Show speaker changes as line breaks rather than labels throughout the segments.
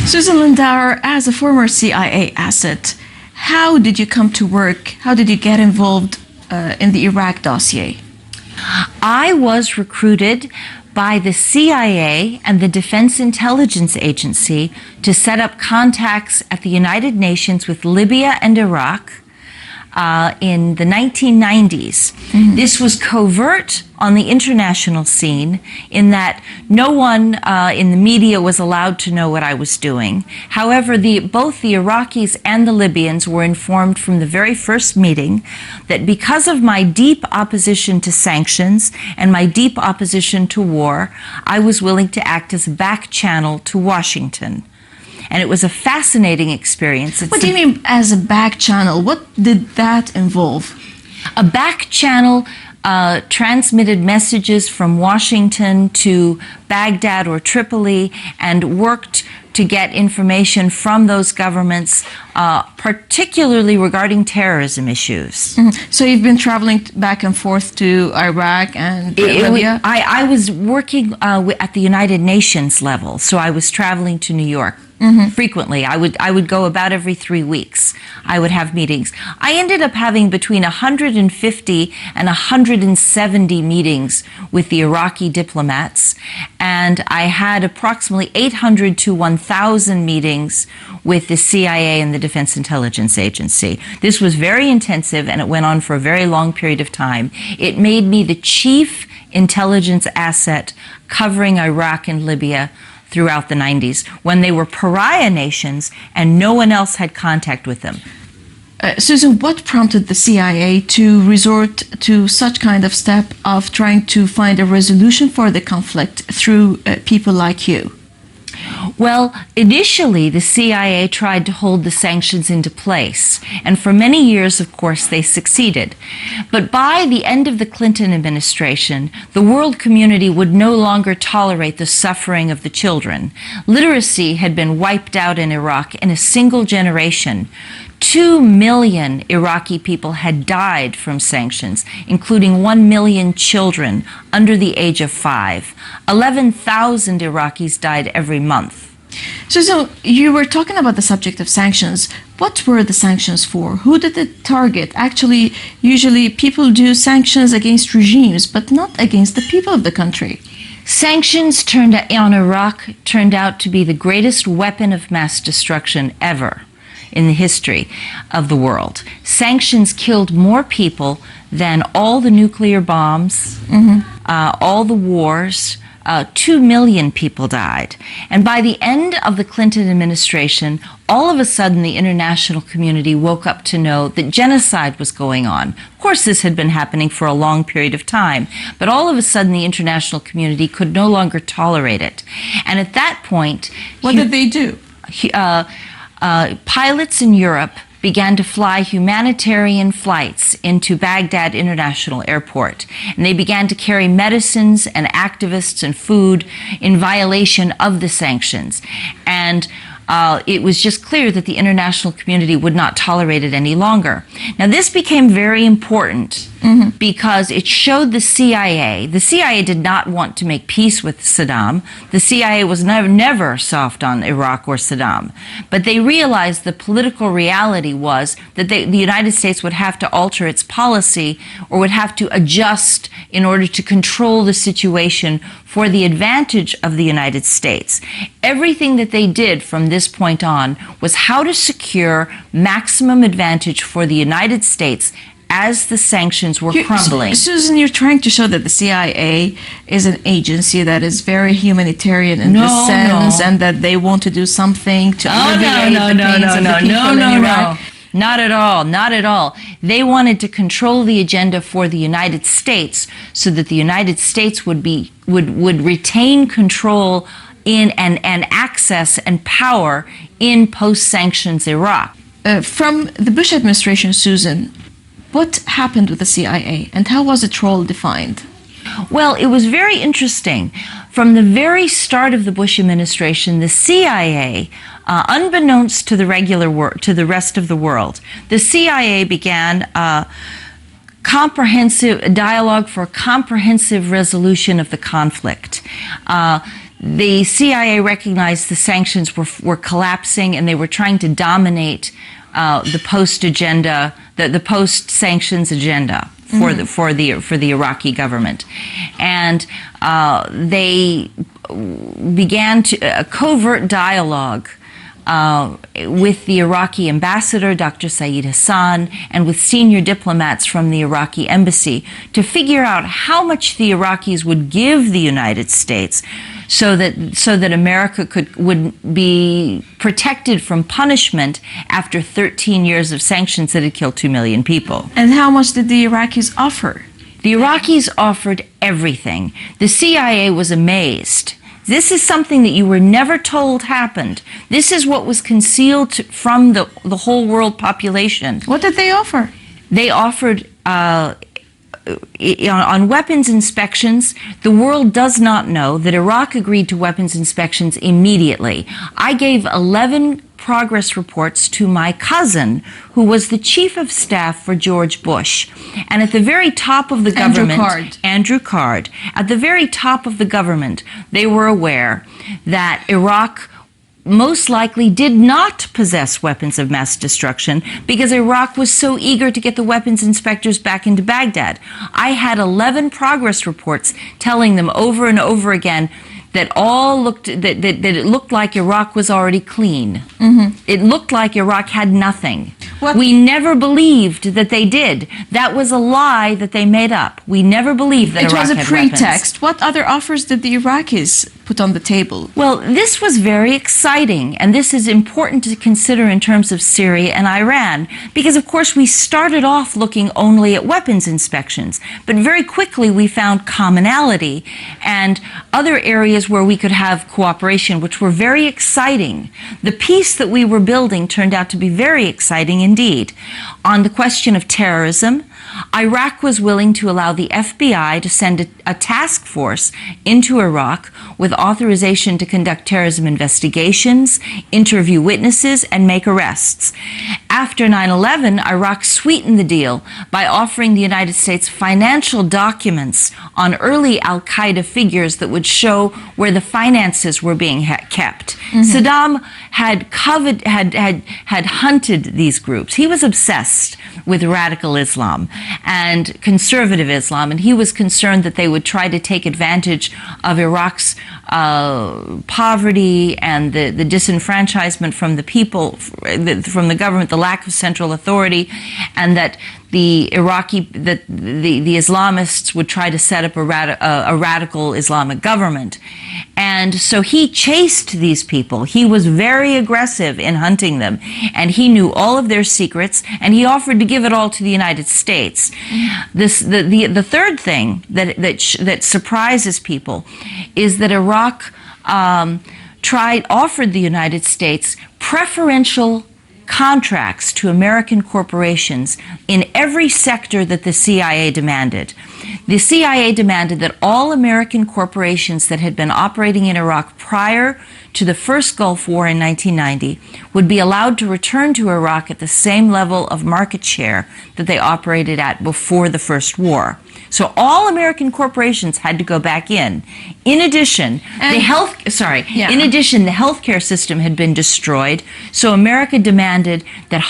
Susan Lindauer, as a former CIA asset, how did you come to work? How did you get involved in the Iraq dossier?
I was recruited by the CIA and the Defense Intelligence Agency to set up contacts at the United Nations with Libya and Iraq in the 1990s. Mm-hmm. This was covert on the international scene in that no one in the media was allowed to know what I was doing. However, both the Iraqis and the Libyans were informed from the very first meeting that because of my deep opposition to sanctions and my deep opposition to war, I was willing to act as a back channel to Washington. And it was a fascinating experience.
What do you mean as a back channel? What did that involve?
A back channel transmitted messages from Washington to Baghdad or Tripoli and worked to get information from those governments, particularly regarding terrorism issues.
Mm-hmm. So you've been traveling back and forth to Iraq and Libya?
I was working at the United Nations level, so I was traveling to New York.
Mm-hmm.
Frequently. I would go about every 3 weeks. I would have meetings. I ended up having between 150 and 170 meetings with the Iraqi diplomats, and I had approximately 800 to 1,000 meetings with the CIA and the Defense Intelligence Agency. This was very intensive, and it went on for a very long period of time. It made me the chief intelligence asset covering Iraq and Libya throughout the 90s, when they were pariah nations and no one else had contact with them.
Susan, what prompted the CIA to resort to such kind of step of trying to find a resolution for the conflict through people like you?
Well, initially, the CIA tried to hold the sanctions into place, and for many years, of course, they succeeded. But by the end of the Clinton administration, the world community would no longer tolerate the suffering of the children. Literacy had been wiped out in Iraq in a single generation. 2 million Iraqi people had died from sanctions, including 1 million children under the age of 5. 11,000 Iraqis died every month.
So you were talking about the subject of sanctions. What were the sanctions for? Who did it target? Actually, usually people do sanctions against regimes, but not against the people of the country.
Sanctions on Iraq turned out to be the greatest weapon of mass destruction ever in the history of the world. Sanctions killed more people than all the nuclear bombs, all the wars. 2 million people died. And by the end of the Clinton administration, all of a sudden the international community woke up to know that genocide was going on. Of course, this had been happening for a long period of time, but all of a sudden the international community could no longer tolerate it. And at that point...
What did they do?
Pilots in Europe began to fly humanitarian flights into Baghdad International Airport. And they began to carry medicines and activists and food in violation of the sanctions. And it was just clear that the international community would not tolerate it any longer. Now, this became very important because it showed the CIA. The CIA did not want to make peace with Saddam. The CIA was never soft on Iraq or Saddam. But they realized the political reality was that the United States would have to alter its policy or would have to adjust in order to control the situation for the advantage of the United States. Everything that they did from this point on was how to secure maximum advantage for the United States as the sanctions were crumbling.
Susan, you're trying to show that the CIA is an agency that is very humanitarian in this sense, and that they want to do something to alleviate the pains of the people in Iraq.
Not at all, not at all. They wanted to control the agenda for the United States so that the United States would retain control in and access and power in post-sanctions Iraq.
From the Bush administration, Susan, what happened with the CIA and how was its role defined?
Well, it was very interesting. From the very start of the Bush administration, the CIA, unbeknownst to the rest of the world, the CIA began a dialogue for a comprehensive resolution of the conflict. the CIA recognized the sanctions were collapsing, and they were trying to dominate the post-agenda, the post-sanctions agenda for the Iraqi government, and they began a covert dialogue with the Iraqi ambassador, Dr. Saeed Hassan, and with senior diplomats from the Iraqi embassy to figure out how much the Iraqis would give the United States so that America would be protected from punishment after 13 years of sanctions that had killed 2 million people.
And how much did the Iraqis offer?
The Iraqis offered everything. The CIA was amazed. This is something that you were never told happened. This is what was concealed from the whole world population.
What did they offer?
They offered, on weapons inspections, the world does not know that Iraq agreed to weapons inspections immediately. I gave 11 progress reports to my cousin, who was the chief of staff for George Bush. And at the very top of the government, Andrew Card, at the very top of the government, they were aware that Iraq most likely did not possess weapons of mass destruction because Iraq was so eager to get the weapons inspectors back into Baghdad. I had 11 progress reports telling them over and over again that it looked like Iraq was already clean. Mm-hmm. It looked like Iraq had nothing. We never believed that they did. That was a lie that they made up. We never believed that Iraq had weapons.
It was a pretext. What other offers did the Iraqis put on the table?
Well, this was very exciting, and this is important to consider in terms of Syria and Iran, because of course we started off looking only at weapons inspections, but very quickly we found commonality and other areas where we could have cooperation, which were very exciting. The peace that we were building turned out to be very exciting indeed. On the question of terrorism, Iraq was willing to allow the FBI to send a task force into Iraq with authorization to conduct terrorism investigations, interview witnesses, and make arrests. After 9/11, Iraq sweetened the deal by offering the United States financial documents on early al-Qaeda figures that would show where the finances were being kept. Mm-hmm. Saddam had hunted these groups. He was obsessed with radical Islam and conservative Islam, and he was concerned that they would try to take advantage of Iraq's poverty and the disenfranchisement from the people, from the government, the lack of central authority, and that the Islamists would try to set up a radical Islamic government. And so he chased these people. He was very aggressive in hunting them, and he knew all of their secrets, and he offered to give it all to the United States. The third thing that surprises people is that Iraq offered the United States preferential contracts to American corporations in every sector that the CIA demanded. The CIA demanded that all American corporations that had been operating in Iraq prior to the first Gulf War in 1990 would be allowed to return to Iraq at the same level of market share that they operated at before the first war. So all American corporations had to go back in. In addition, the healthcare system had been destroyed. So America demanded that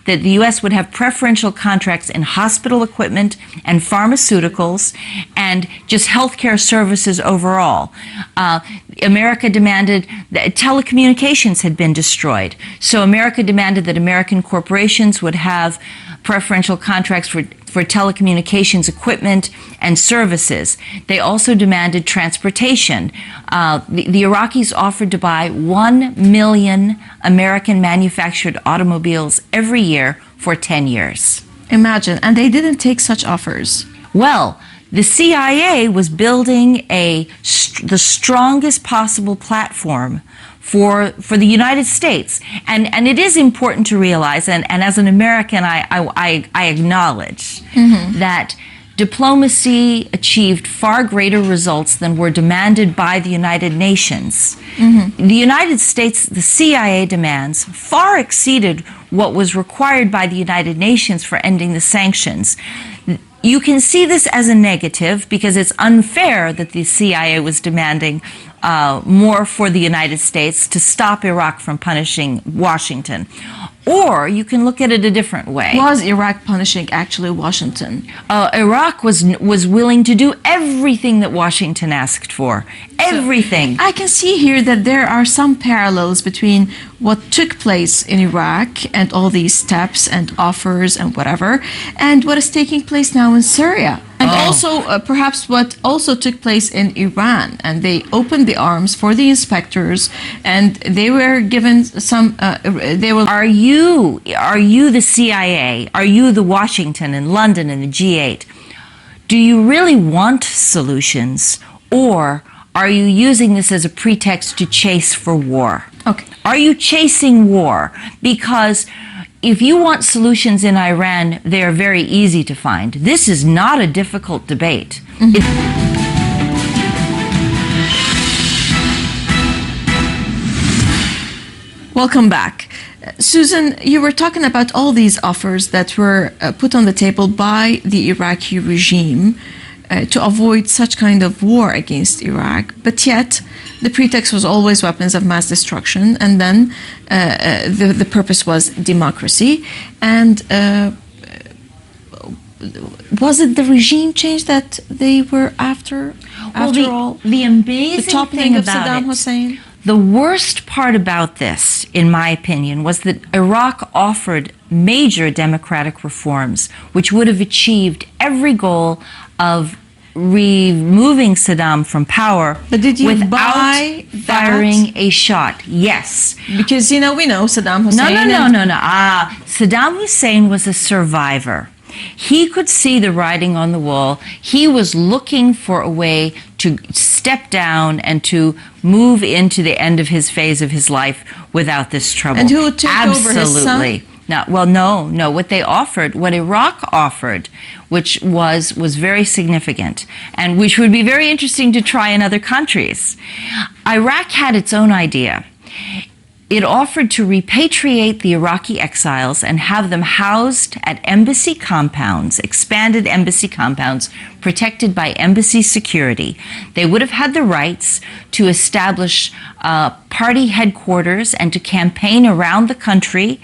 the U.S. would have preferential contracts in hospital equipment and pharmaceuticals and just healthcare services overall. America demanded that telecommunications had been destroyed. So America demanded that American corporations would have preferential contracts for telecommunications equipment and services. They also demanded transportation. The Iraqis offered to buy 1 million American manufactured automobiles every year for 10 years.
Imagine, and they didn't take such offers.
Well, the CIA was building the strongest possible platform for the United States. And it is important to realize, and as an American, I acknowledge that diplomacy achieved far greater results than were demanded by the United Nations. The United States, the CIA demands far exceeded what was required by the United Nations for ending the sanctions. you can see this as a negative because it's unfair that the CIA was demanding more for the United States to stop Iraq from punishing Washington. Or you can look at it a different way.
Was Iraq punishing actually Washington?
Iraq was willing to do everything that Washington asked for. Everything.
So I can see here that there are some parallels between what took place in Iraq and all these steps and offers and whatever, and what is taking place now in Syria. And also, perhaps what also took place in Iran, and they opened the arms for the inspectors, and they were given some. They were.
Are you the CIA? Are you the Washington and London and the G8? Do you really want solutions, or are you using this as a pretext to chase for war?
Okay.
Are you chasing war? Because if you want solutions in Iran, they are very easy to find. This is not a difficult debate.
Welcome back. Susan, you were talking about all these offers that were put on the table by the Iraqi regime to avoid such kind of war against Iraq, but yet the pretext was always weapons of mass destruction, and then the purpose was democracy. And was it the regime change that they were after? After all,
the amazing
the toppling
thing
of
about
Saddam
it,
Hussein.
the worst part about this, in my opinion, was that Iraq offered major democratic reforms, which would have achieved every goal of removing Saddam from power,
But did you
without
buy that?
firing a shot. Yes.
Because, you know, we know Saddam Hussein.
No. Saddam Hussein was a survivor. He could see the writing on the wall. He was looking for a way to step down and to move into the end of his phase of his life without this trouble.
And who would take over his son?
Absolutely. No. What they offered, what Iraq offered, which was very significant, and which would be very interesting to try in other countries. Iraq had its own idea. It offered to repatriate the Iraqi exiles and have them housed at embassy compounds, expanded embassy compounds, protected by embassy security. They would have had the rights to establish party headquarters and to campaign around the country,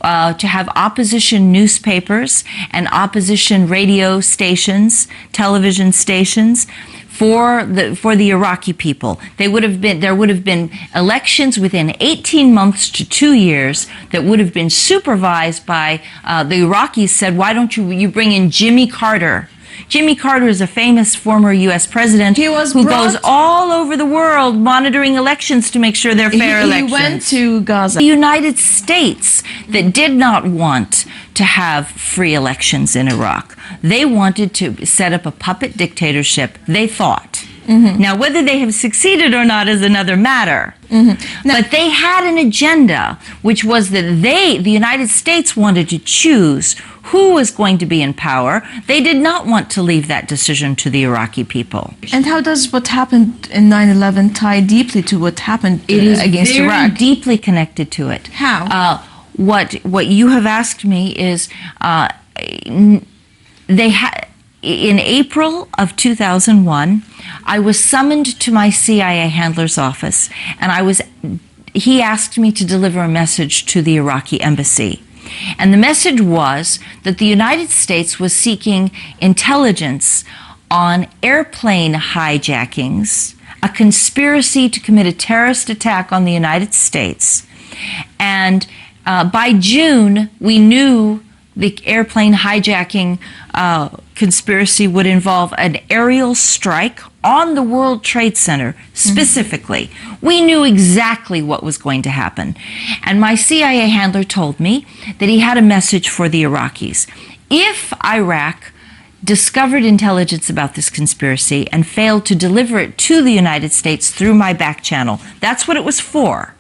to have opposition newspapers and opposition radio stations, television stations, for the Iraqi people. There would have been elections within 18 months to 2 years that would have been supervised by the Iraqis said, why don't you bring in Jimmy Carter? Jimmy Carter is a famous former U.S. president who goes all over the world monitoring elections to make sure they're fair elections.
He went to Gaza.
The United States that did not want to have free elections in Iraq. They wanted to set up a puppet dictatorship, they thought. Now, whether they have succeeded or not is another matter. But they had an agenda, which was that the United States wanted to choose who was going to be in power. They did not want to leave that decision to the Iraqi people.
And how does what happened in 9/11 tie deeply to what happened against
very
Iraq?
Deeply connected to it.
How?
What you have asked me is they had. In April of 2001, I was summoned to my CIA handler's office, and he asked me to deliver a message to the Iraqi embassy. And the message was that the United States was seeking intelligence on airplane hijackings, a conspiracy to commit a terrorist attack on the United States. And by June, we knew the airplane hijacking conspiracy would involve an aerial strike on the World Trade Center specifically. We knew exactly what was going to happen. And my CIA handler told me that he had a message for the Iraqis. If Iraq discovered intelligence about this conspiracy and failed to deliver it to the United States through my back channel, that's what it was for.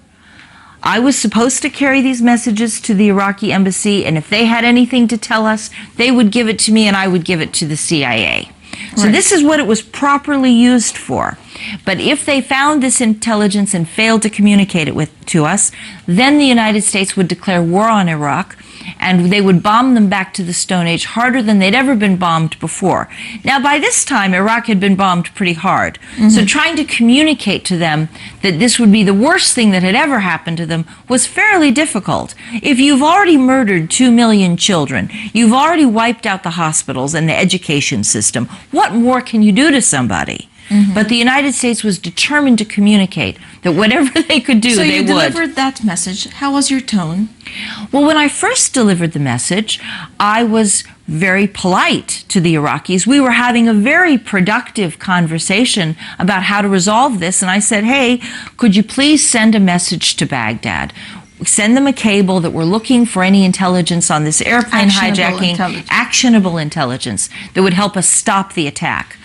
I was supposed to carry these messages to the Iraqi embassy, and if they had anything to tell us, they would give it to me and I would give it to the CIA. So this is what it was properly used for. But if they found this intelligence and failed to communicate it to us, then the United States would declare war on Iraq, and they would bomb them back to the Stone Age harder than they'd ever been bombed before. Now, by this time, Iraq had been bombed pretty hard. So trying to communicate to them that this would be the worst thing that had ever happened to them was fairly difficult. If you've already murdered 2 million children, you've already wiped out the hospitals and the education system, what more can you do to somebody? But the United States was determined to communicate that whatever they could do, they would.
So you delivered that message. How was your tone?
Well, when I first delivered the message, I was very polite to the Iraqis. We were having a very productive conversation about how to resolve this, and I said, hey, could you please send a message to Baghdad? Send them a cable that we're looking for any intelligence on this airplane hijacking, actionable intelligence that would help us stop the attack.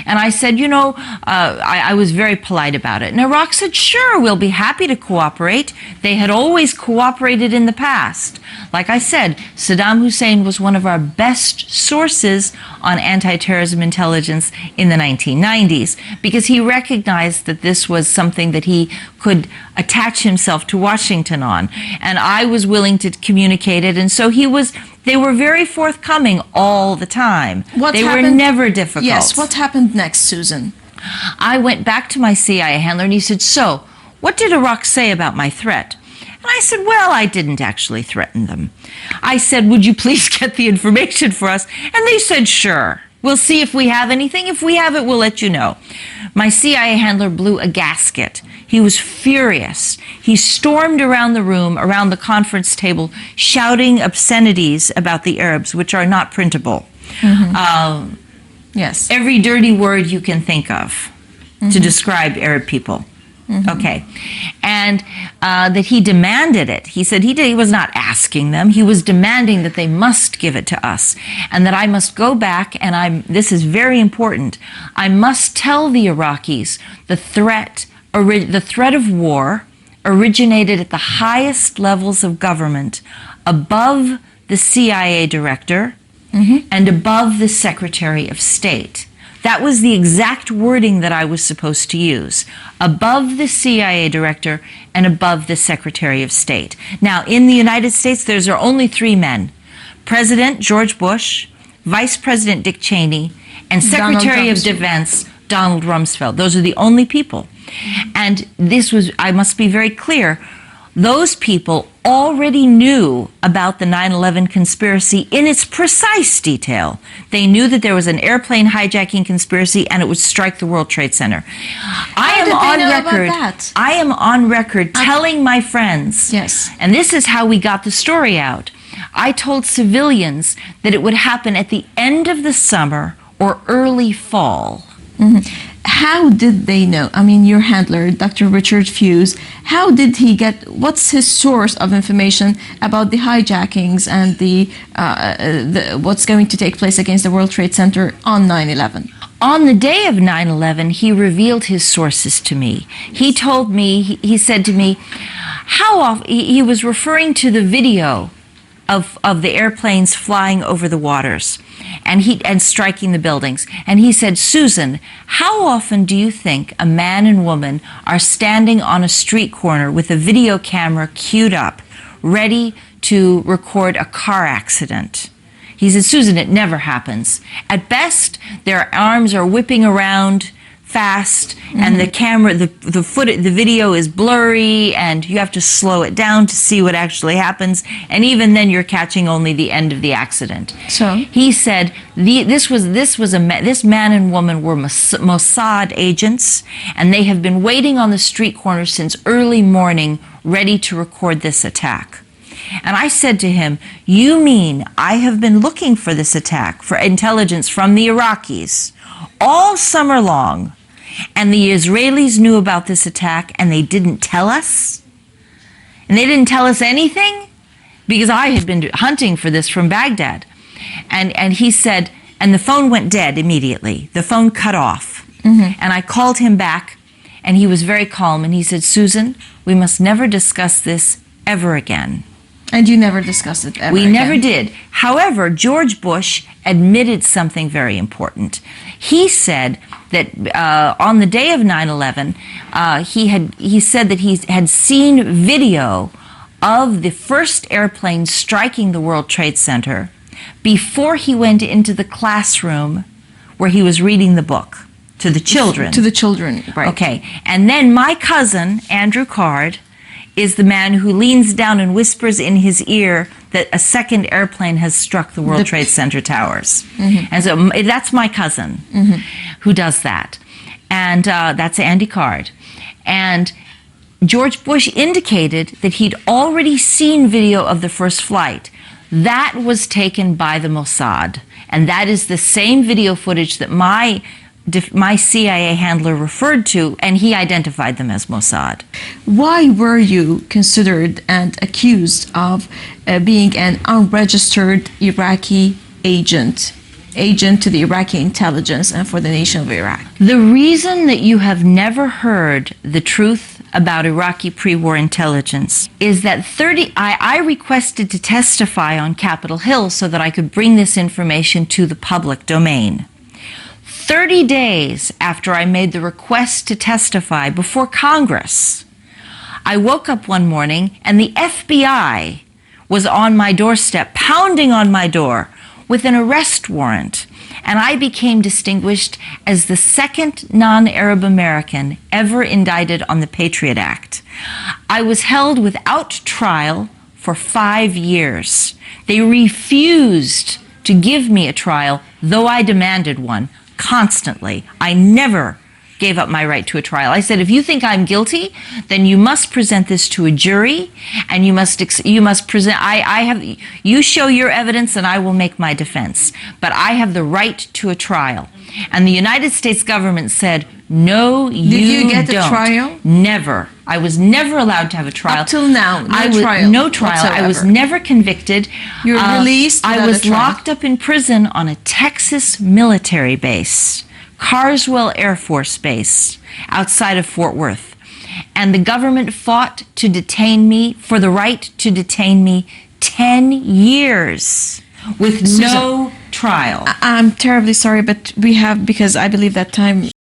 And I said, you know, I was very polite about it. And Iraq said, sure, we'll be happy to cooperate. They had always cooperated in the past. Like I said, Saddam Hussein was one of our best sources on anti-terrorism intelligence in the 1990s because he recognized that this was something that he could attach himself to Washington on. And I was willing to communicate it. And so they were very forthcoming all the time. They were never difficult.
Yes, what happened next, Susan?
I went back to my CIA handler and he said, so, what did Iraq say about my threat? And I said, well, I didn't actually threaten them. I said, would you please get the information for us? And they said, sure. We'll see if we have anything. If we have it, we'll let you know. My CIA handler blew a gasket. He was furious. He stormed around the room, around the conference table, shouting obscenities about the Arabs, which are not printable.
Yes.
Every dirty word you can think of to describe Arab people. Okay. And that he demanded it. He said he was not asking them. He was demanding that they must give it to us. And that I must go back and this is very important, I must tell the Iraqis the threat of war originated at the highest levels of government, above the CIA director and above the Secretary of State. That was the exact wording that I was supposed to use. Above the CIA director and above the Secretary of State. Now, in the United States, there are only 3 men. President George Bush, Vice President Dick Cheney, and Secretary of Defense Donald Rumsfeld. Those are the only people. And I must be very clear, those people already knew about the 9/11 conspiracy in its precise detail. They knew that there was an airplane hijacking conspiracy and it would strike the World Trade Center. I am on record telling my friends,
yes,
and this is how we got the story out. I told civilians that it would happen at the end of the summer or early fall.
How did they know? I mean, your handler, Dr. Richard Fuse, how did he what's his source of information about the hijackings and what's going to take place against the World Trade Center on 9/11?
On the day of 9/11, he revealed his sources to me. He told me, he said to me, how often, he was referring to the video of the airplanes flying over the waters and striking the buildings. And he said, Susan, how often do you think a man and woman are standing on a street corner with a video camera queued up, ready to record a car accident? He said, Susan, it never happens. At best, their arms are whipping around fast, and the camera, the video is blurry, and you have to slow it down to see what actually happens, and even then you're catching only the end of the accident.
So
he said this man and woman were Mossad agents, and they have been waiting on the street corner since early morning, ready to record this attack. And I said to him, you mean I have been looking for this attack, for intelligence from the Iraqis all summer long, and the Israelis knew about this attack and they didn't tell us? And they didn't tell us anything? Because I had been hunting for this from Baghdad. And he said, and the phone went dead immediately. The phone cut off. And I called him back, and he was very calm, and he said, Susan, we must never discuss this ever again.
And you never discussed it ever
We
again.
never did. However, George Bush admitted something very important. He said that on the day of 9/11, he said that he had seen video of the first airplane striking the World Trade Center before he went into the classroom where he was reading the book to the children.
To the children, right.
Okay. And then my cousin, Andrew Card, is the man who leans down and whispers in his ear that a second airplane has struck the World Trade Center towers. And so that's my cousin who does that. And that's Andy Card. And George Bush indicated that he'd already seen video of the first flight. That was taken by the Mossad. And that is the same video footage that my CIA handler referred to, and he identified them as Mossad.
Why were you considered and accused of being an unregistered Iraqi agent to the Iraqi intelligence and for the nation of Iraq?
The reason that you have never heard the truth about Iraqi pre-war intelligence is that I requested to testify on Capitol Hill so that I could bring this information to the public domain. 30 days after I made the request to testify before Congress, I woke up one morning and the FBI was on my doorstep, pounding on my door with an arrest warrant. And I became distinguished as the second non-Arab American ever indicted on the Patriot Act. I was held without trial for 5 years. They refused to give me a trial, though I demanded one. Constantly. I never gave up my right to a trial. I said, if you think I'm guilty, then you must present this to a jury, and you must present. You show your evidence, and I will make my defense. But I have the right to a trial. And the United States government said, no, you don't.
Did you get a trial?
Never. I was never allowed to have a trial.
Up till now, no trial.
No trial.
Whatsoever.
I was never convicted.
You were released without
I was
a trial.
locked up in prison on a Texas military base, Carswell Air Force Base, outside of Fort Worth. And the government fought to detain me, for the right to detain me, 10 years with no trial.
I'm terribly sorry, but we have, because I believe that time